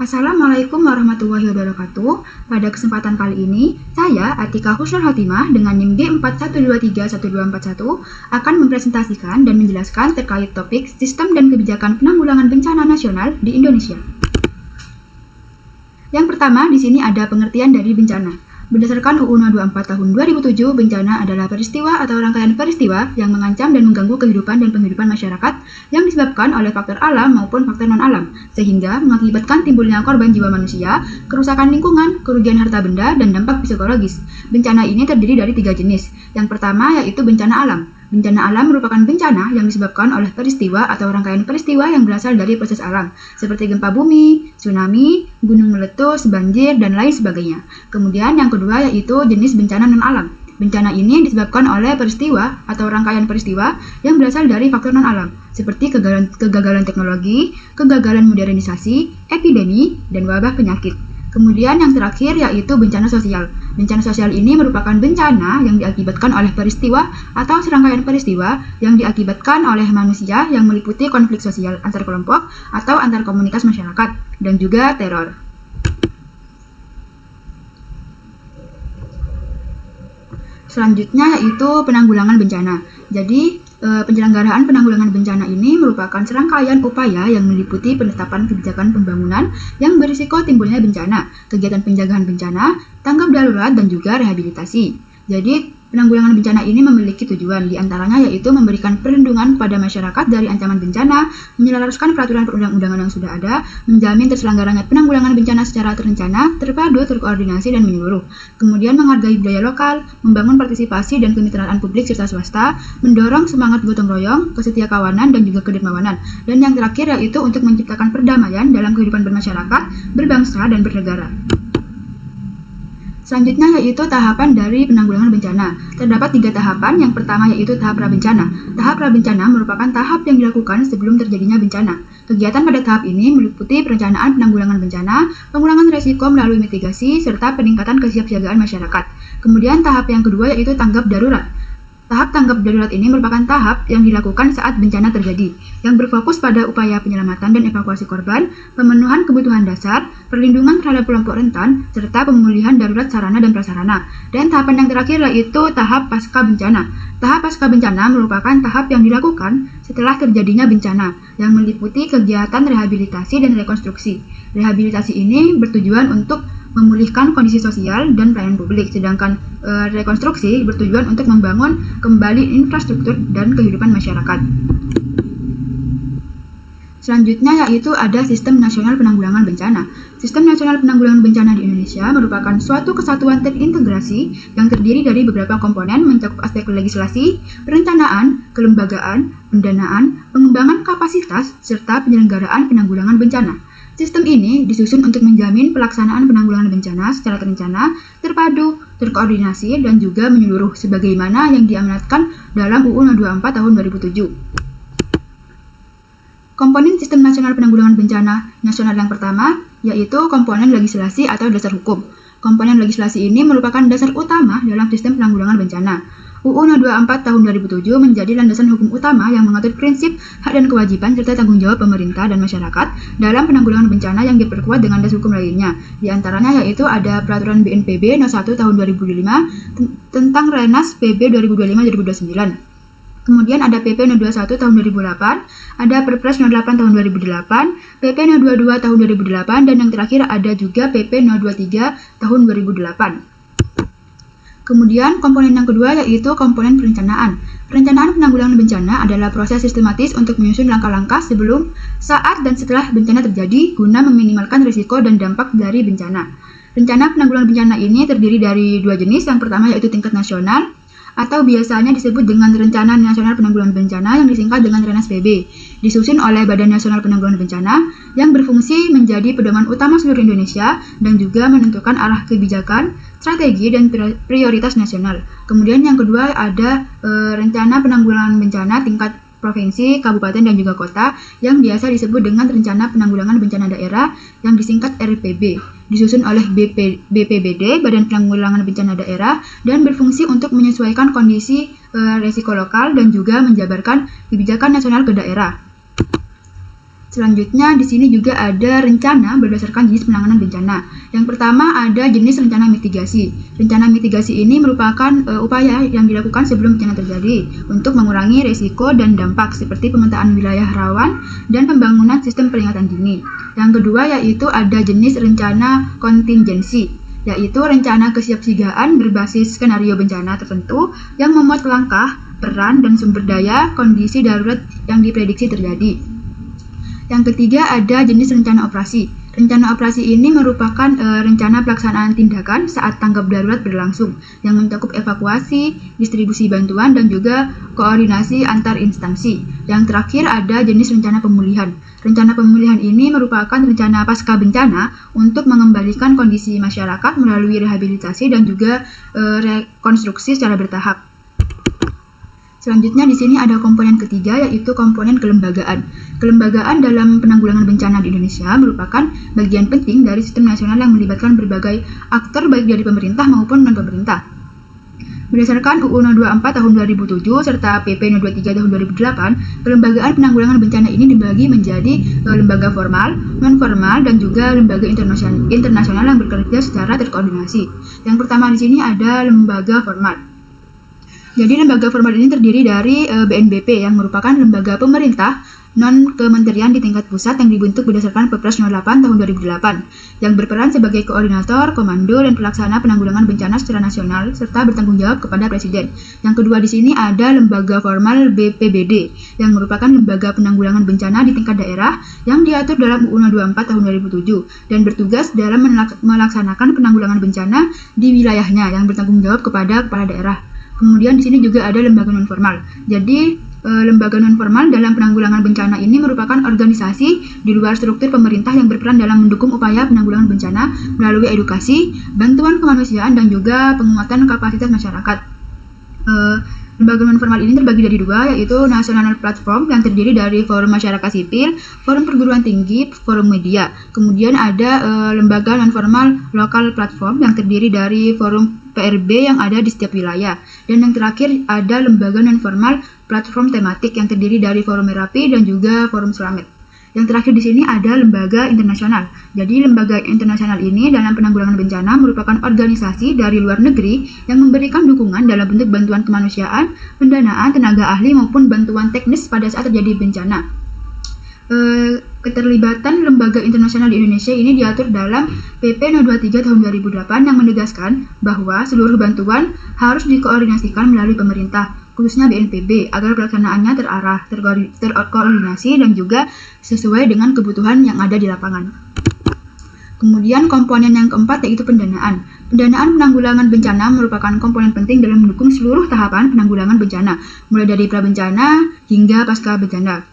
Assalamualaikum warahmatullahi wabarakatuh. Pada kesempatan kali ini, saya Atika Husnul Khotimah dengan NIM D41231241 akan mempresentasikan dan menjelaskan terkait topik Sistem dan Kebijakan Penanggulangan Bencana Nasional di Indonesia. Yang pertama, di sini ada pengertian dari bencana. Berdasarkan UU No 24 tahun 2007, bencana adalah peristiwa atau rangkaian peristiwa yang mengancam dan mengganggu kehidupan dan penghidupan masyarakat yang disebabkan oleh faktor alam maupun faktor non-alam, sehingga mengakibatkan timbulnya korban jiwa manusia, kerusakan lingkungan, kerugian harta benda, dan dampak psikologis. Bencana ini terdiri dari 3 jenis. Yang pertama yaitu bencana alam. Bencana alam merupakan bencana yang disebabkan oleh peristiwa atau rangkaian peristiwa yang berasal dari proses alam, seperti gempa bumi, tsunami, gunung meletus, banjir, dan lain sebagainya. Kemudian yang kedua yaitu jenis bencana non-alam. Bencana ini disebabkan oleh peristiwa atau rangkaian peristiwa yang berasal dari faktor non-alam, seperti kegagalan teknologi, kegagalan modernisasi, epidemi, dan wabah penyakit. Kemudian yang terakhir yaitu bencana sosial. Bencana sosial ini merupakan bencana yang diakibatkan oleh peristiwa atau serangkaian peristiwa yang diakibatkan oleh manusia yang meliputi konflik sosial antar kelompok atau antar komunitas masyarakat, dan juga teror. Selanjutnya yaitu penanggulangan bencana. Jadi, penyelenggaraan penanggulangan bencana ini merupakan serangkaian upaya yang meliputi penetapan kebijakan pembangunan yang berisiko timbulnya bencana, kegiatan penjagaan bencana, tanggap darurat, dan juga rehabilitasi. Jadi, penanggulangan bencana ini memiliki tujuan, diantaranya yaitu memberikan perlindungan kepada masyarakat dari ancaman bencana, menyelaraskan peraturan perundang-undangan yang sudah ada, menjamin terselenggaranya penanggulangan bencana secara terencana, terpadu, terkoordinasi, dan menyeluruh. Kemudian menghargai budaya lokal, membangun partisipasi dan kemitraan publik serta swasta, mendorong semangat gotong royong, kesetiakawanan, dan juga kedermawanan. Dan yang terakhir yaitu untuk menciptakan perdamaian dalam kehidupan bermasyarakat, berbangsa, dan bernegara. Selanjutnya yaitu tahapan dari penanggulangan bencana. Terdapat 3 tahapan. Yang pertama yaitu tahap prabencana. Tahap prabencana merupakan tahap yang dilakukan sebelum terjadinya bencana. Kegiatan pada tahap ini meliputi perencanaan penanggulangan bencana, pengurangan risiko melalui mitigasi, serta peningkatan kesiapsiagaan masyarakat. Kemudian tahap yang kedua yaitu tanggap darurat. Tahap tanggap darurat ini merupakan tahap yang dilakukan saat bencana terjadi, yang berfokus pada upaya penyelamatan dan evakuasi korban, pemenuhan kebutuhan dasar, perlindungan terhadap kelompok rentan, serta pemulihan darurat sarana dan prasarana. Dan tahapan yang terakhir yaitu tahap pasca bencana. Tahap pasca bencana merupakan tahap yang dilakukan setelah terjadinya bencana, yang meliputi kegiatan rehabilitasi dan rekonstruksi. Rehabilitasi ini bertujuan untuk memulihkan kondisi sosial dan pelayanan publik, sedangkan rekonstruksi bertujuan untuk membangun kembali infrastruktur dan kehidupan masyarakat. Selanjutnya yaitu ada Sistem Nasional Penanggulangan Bencana. Sistem Nasional Penanggulangan Bencana di Indonesia merupakan suatu kesatuan terintegrasi yang terdiri dari beberapa komponen mencakup aspek legislasi, perencanaan, kelembagaan, pendanaan, pengembangan kapasitas, serta penyelenggaraan penanggulangan bencana. Sistem ini disusun untuk menjamin pelaksanaan penanggulangan bencana secara terencana, terpadu, terkoordinasi, dan juga menyeluruh sebagaimana yang diamanatkan dalam UU No 24 tahun 2007. Komponen Sistem Nasional Penanggulangan Bencana Nasional yang pertama yaitu komponen legislasi atau dasar hukum. Komponen legislasi ini merupakan dasar utama dalam sistem penanggulangan bencana. UU No 24 tahun 2007 menjadi landasan hukum utama yang mengatur prinsip, hak dan kewajiban serta tanggung jawab pemerintah dan masyarakat dalam penanggulangan bencana yang diperkuat dengan dasar hukum lainnya. Di antaranya yaitu ada Peraturan BNPB No 1 tahun 2005 tentang Renas PB 2025-2029. Kemudian ada PP No 21 tahun 2008, ada Perpres No 8 tahun 2008, PP No 22 tahun 2008, dan yang terakhir ada juga PP No 23 tahun 2008. Kemudian komponen yang kedua yaitu komponen perencanaan. Perencanaan penanggulangan bencana adalah proses sistematis untuk menyusun langkah-langkah sebelum, saat, dan setelah bencana terjadi guna meminimalkan risiko dan dampak dari bencana. Rencana penanggulangan bencana ini terdiri dari 2 jenis. Yang pertama yaitu tingkat nasional atau biasanya disebut dengan Rencana Nasional Penanggulangan Bencana yang disingkat dengan Renas PB, disusun oleh Badan Nasional Penanggulangan Bencana yang berfungsi menjadi pedoman utama seluruh Indonesia dan juga menentukan arah kebijakan, strategi, dan prioritas nasional. Kemudian yang kedua ada Rencana Penanggulangan Bencana tingkat provinsi, kabupaten, dan juga kota yang biasa disebut dengan Rencana Penanggulangan Bencana Daerah yang disingkat RPB, disusun oleh BPBD, Badan Penanggulangan Bencana Daerah, dan berfungsi untuk menyesuaikan kondisi risiko lokal dan juga menjabarkan kebijakan nasional ke daerah. Selanjutnya di sini juga ada rencana berdasarkan jenis penanganan bencana. Yang pertama ada jenis rencana mitigasi. Rencana mitigasi ini merupakan upaya yang dilakukan sebelum bencana terjadi untuk mengurangi risiko dan dampak seperti pemetaan wilayah rawan dan pembangunan sistem peringatan dini. Yang kedua yaitu ada jenis rencana kontingensi, yaitu rencana kesiapsiagaan berbasis skenario bencana tertentu yang memuat langkah, peran, dan sumber daya kondisi darurat yang diprediksi terjadi. Yang ketiga ada jenis rencana operasi. Rencana operasi ini merupakan rencana pelaksanaan tindakan saat tanggap darurat berlangsung yang mencakup evakuasi, distribusi bantuan, dan juga koordinasi antar instansi. Yang terakhir ada jenis rencana pemulihan. Rencana pemulihan ini merupakan rencana pasca bencana untuk mengembalikan kondisi masyarakat melalui rehabilitasi dan juga rekonstruksi secara bertahap. Selanjutnya di sini ada komponen ketiga yaitu komponen kelembagaan. Kelembagaan dalam penanggulangan bencana di Indonesia merupakan bagian penting dari sistem nasional yang melibatkan berbagai aktor baik dari pemerintah maupun non-pemerintah. Berdasarkan UU 024 tahun 2007 serta PP 023 tahun 2008, kelembagaan penanggulangan bencana ini dibagi menjadi lembaga formal, non-formal, dan juga lembaga internasional yang bekerja secara terkoordinasi. Yang pertama di sini ada lembaga formal. Jadi lembaga formal ini terdiri dari BNPB yang merupakan lembaga pemerintah non-kementerian di tingkat pusat yang dibentuk berdasarkan Perpres 08 tahun 2008 yang berperan sebagai koordinator, komando, dan pelaksana penanggulangan bencana secara nasional serta bertanggung jawab kepada Presiden. Yang kedua di sini ada lembaga formal BPBD yang merupakan lembaga penanggulangan bencana di tingkat daerah yang diatur dalam UU 024 tahun 2007 dan bertugas dalam melaksanakan penanggulangan bencana di wilayahnya yang bertanggung jawab kepada kepala daerah. Kemudian di sini juga ada lembaga non-formal. Jadi lembaga non-formal dalam penanggulangan bencana ini merupakan organisasi di luar struktur pemerintah yang berperan dalam mendukung upaya penanggulangan bencana melalui edukasi, bantuan kemanusiaan, dan juga penguatan kapasitas masyarakat. Lembaga non-formal ini terbagi dari dua, yaitu National Platform yang terdiri dari forum masyarakat sipil, forum perguruan tinggi, forum media. Kemudian ada lembaga non-formal Local Platform yang terdiri dari forum PRB yang ada di setiap wilayah. Dan yang terakhir ada lembaga non-formal platform tematik yang terdiri dari forum Merapi dan juga forum Slamet. Yang terakhir di sini ada lembaga internasional. Jadi lembaga internasional ini dalam penanggulangan bencana merupakan organisasi dari luar negeri yang memberikan dukungan dalam bentuk bantuan kemanusiaan, pendanaan, tenaga ahli maupun bantuan teknis pada saat terjadi bencana. Keterlibatan lembaga internasional di Indonesia ini diatur dalam PP 023 tahun 2008 yang menegaskan bahwa seluruh bantuan harus dikoordinasikan melalui pemerintah, khususnya BNPB, agar pelaksanaannya terarah, terkoordinasi, dan juga sesuai dengan kebutuhan yang ada di lapangan. Kemudian komponen yang keempat yaitu pendanaan. Pendanaan penanggulangan bencana merupakan komponen penting dalam mendukung seluruh tahapan penanggulangan bencana, mulai dari pra-bencana hingga pasca bencana.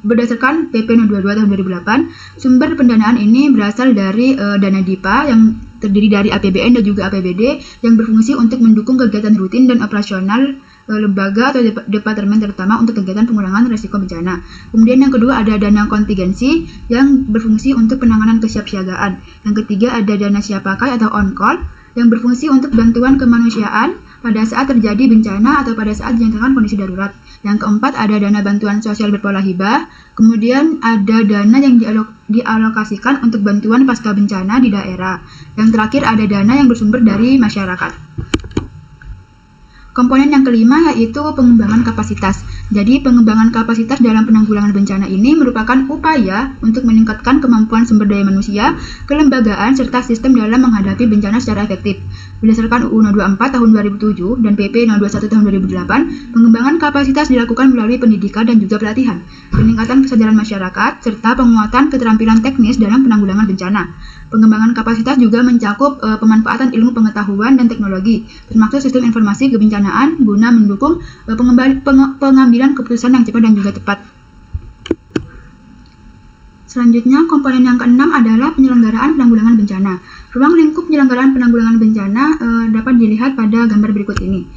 Berdasarkan PP 022 tahun 2008, sumber pendanaan ini berasal dari dana DIPA yang terdiri dari APBN dan juga APBD yang berfungsi untuk mendukung kegiatan rutin dan operasional lembaga atau departemen terutama untuk kegiatan pengurangan risiko bencana. Kemudian yang kedua ada dana kontingensi yang berfungsi untuk penanganan kesiapsiagaan. Yang ketiga ada dana siap pakai atau on call yang berfungsi untuk bantuan kemanusiaan pada saat terjadi bencana atau pada saat dinyatakan kondisi darurat. Yang keempat ada dana bantuan sosial berpola hibah. Kemudian ada dana yang dialokasikan untuk bantuan pasca bencana di daerah. Yang terakhir ada dana yang bersumber dari masyarakat. Komponen yang kelima yaitu pengembangan kapasitas. Jadi pengembangan kapasitas dalam penanggulangan bencana ini merupakan upaya untuk meningkatkan kemampuan sumber daya manusia, kelembagaan, serta sistem dalam menghadapi bencana secara efektif. Berdasarkan UU 024 tahun 2007 dan PP 021 tahun 2008, pengembangan kapasitas dilakukan melalui pendidikan dan juga pelatihan, peningkatan kesadaran masyarakat, serta penguatan keterampilan teknis dalam penanggulangan bencana. Pengembangan kapasitas juga mencakup pemanfaatan ilmu pengetahuan dan teknologi, termasuk sistem informasi kebencanaan guna mendukung pengambilan keputusan yang cepat dan juga tepat. Selanjutnya, komponen yang keenam adalah penyelenggaraan penanggulangan bencana. Ruang lingkup penyelenggaraan penanggulangan bencana dapat dilihat pada gambar berikut ini.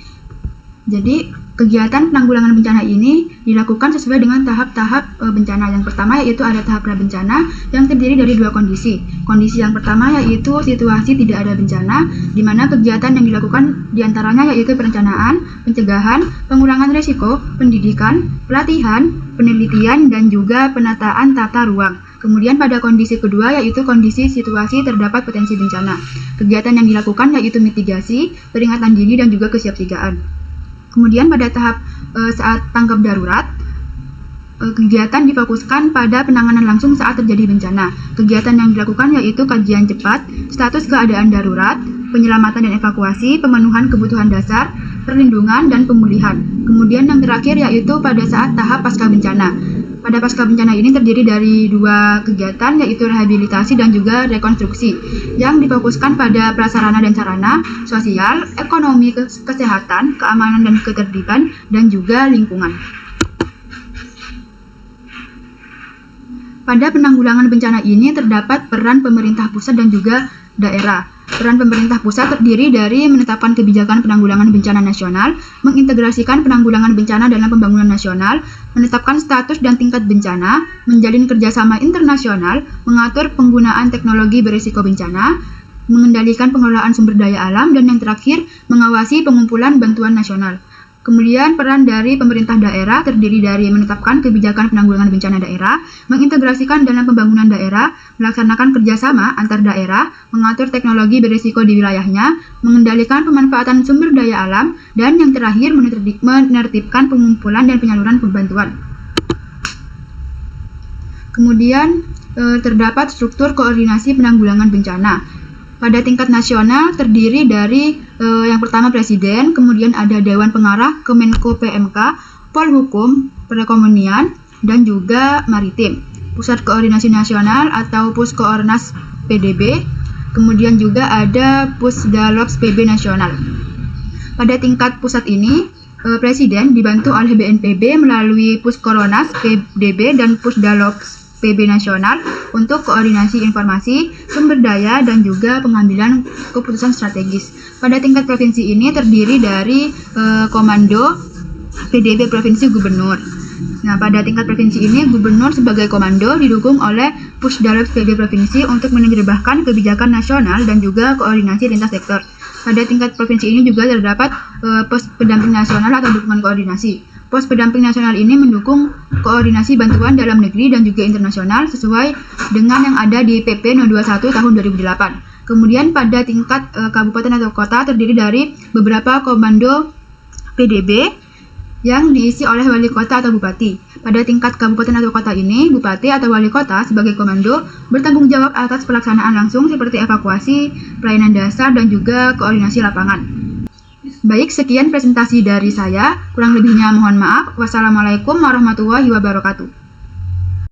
Jadi, kegiatan penanggulangan bencana ini dilakukan sesuai dengan tahap-tahap bencana. Yang pertama yaitu ada tahap pra-bencana yang terdiri dari dua kondisi. Kondisi yang pertama yaitu situasi tidak ada bencana, di mana kegiatan yang dilakukan diantaranya yaitu perencanaan, pencegahan, pengurangan risiko, pendidikan, pelatihan, penelitian, dan juga penataan tata ruang. Kemudian pada kondisi kedua yaitu kondisi situasi terdapat potensi bencana. Kegiatan yang dilakukan yaitu mitigasi, peringatan dini, dan juga kesiapsiagaan. Kemudian pada tahap saat tanggap darurat, kegiatan difokuskan pada penanganan langsung saat terjadi bencana. Kegiatan yang dilakukan yaitu kajian cepat, status keadaan darurat, penyelamatan dan evakuasi, pemenuhan kebutuhan dasar, perlindungan, dan pemulihan. Kemudian yang terakhir yaitu pada saat tahap pasca bencana. Pada pasca bencana ini terdiri dari dua kegiatan yaitu rehabilitasi dan juga rekonstruksi yang difokuskan pada prasarana dan sarana, sosial, ekonomi, kesehatan, keamanan dan ketertiban, dan juga lingkungan. Pada penanggulangan bencana ini terdapat peran pemerintah pusat dan juga daerah. Peran pemerintah pusat terdiri dari menetapkan kebijakan penanggulangan bencana nasional, mengintegrasikan penanggulangan bencana dalam pembangunan nasional, menetapkan status dan tingkat bencana, menjalin kerjasama internasional, mengatur penggunaan teknologi berisiko bencana, mengendalikan pengelolaan sumber daya alam, dan yang terakhir, mengawasi pengumpulan bantuan nasional. Kemudian peran dari pemerintah daerah terdiri dari menetapkan kebijakan penanggulangan bencana daerah, mengintegrasikan dalam pembangunan daerah, melaksanakan kerjasama antar daerah, mengatur teknologi berisiko di wilayahnya, mengendalikan pemanfaatan sumber daya alam, dan yang terakhir menertibkan pengumpulan dan penyaluran bantuan. Kemudian terdapat struktur koordinasi penanggulangan bencana. Pada tingkat nasional terdiri dari yang pertama Presiden, kemudian ada Dewan Pengarah, Kemenko PMK, Polhukum, Perekonomian, dan juga Maritim. Pusat Koordinasi Nasional atau Puskoornas PDB, kemudian juga ada Pusdalops PB Nasional. Pada tingkat pusat ini, Presiden dibantu oleh BNPB melalui Puskoronas PDB dan Pusdalops PB Nasional untuk koordinasi informasi, sumber daya, dan juga pengambilan keputusan strategis. Pada tingkat provinsi ini terdiri dari Komando PDB Provinsi Gubernur. Nah, pada tingkat provinsi ini, Gubernur sebagai komando didukung oleh Pusdalops PB Provinsi untuk menerjemahkan kebijakan nasional dan juga koordinasi lintas sektor. Pada tingkat provinsi ini juga terdapat Pos Pendamping Nasional atau dukungan koordinasi. Pos Pendamping Nasional ini mendukung koordinasi bantuan dalam negeri dan juga internasional sesuai dengan yang ada di PP No. 21 tahun 2008. Kemudian pada tingkat kabupaten atau kota terdiri dari beberapa komando PDB yang diisi oleh wali kota atau bupati. Pada tingkat kabupaten atau kota ini, bupati atau wali kota sebagai komando bertanggung jawab atas pelaksanaan langsung seperti evakuasi, pelayanan dasar, dan juga koordinasi lapangan. Baik, sekian presentasi dari saya. Kurang lebihnya mohon maaf. Wassalamualaikum warahmatullahi wabarakatuh.